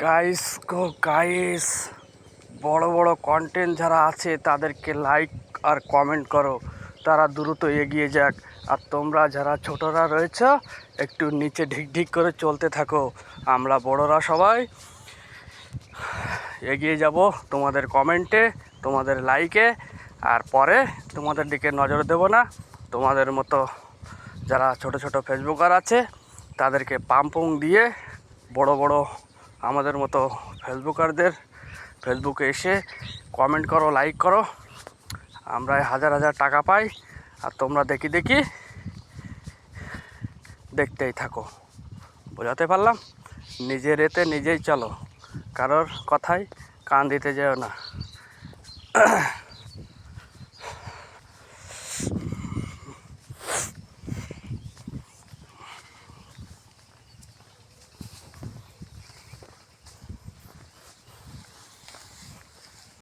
Guys go guys, বড় বড় content যারা আছে তাদেরকে লাইক আর কমেন্ট করো, তারা দ্রুত এগিয়ে যাক। আর তোমরা যারা ছোটরা রয়েছ একটু নিচে ঢিক ঢিক করে চলতে থাকো। আমরা বড়রা সবাই এগিয়ে যাব তোমাদের কমেন্টে, তোমাদের লাইকে। আর পরে তোমাদের দিকে নজর দেব না। তোমাদের মতো যারা ছোট ছোট ফেসবুকার আছে তাদেরকে পাম্পং দিয়ে বড় বড় আমাদের মতো ফেসবুকারদের ফেসবুকে এসে কমেন্ট করো, লাইক করো। আমরা হাজার হাজার টাকা পাই আর তোমরা দেখি দেখতেই থাকো। বোঝাতে পারলাম? নিজের এতে নিজেই চলো, কারোর কথায় কান দিতে যেও না।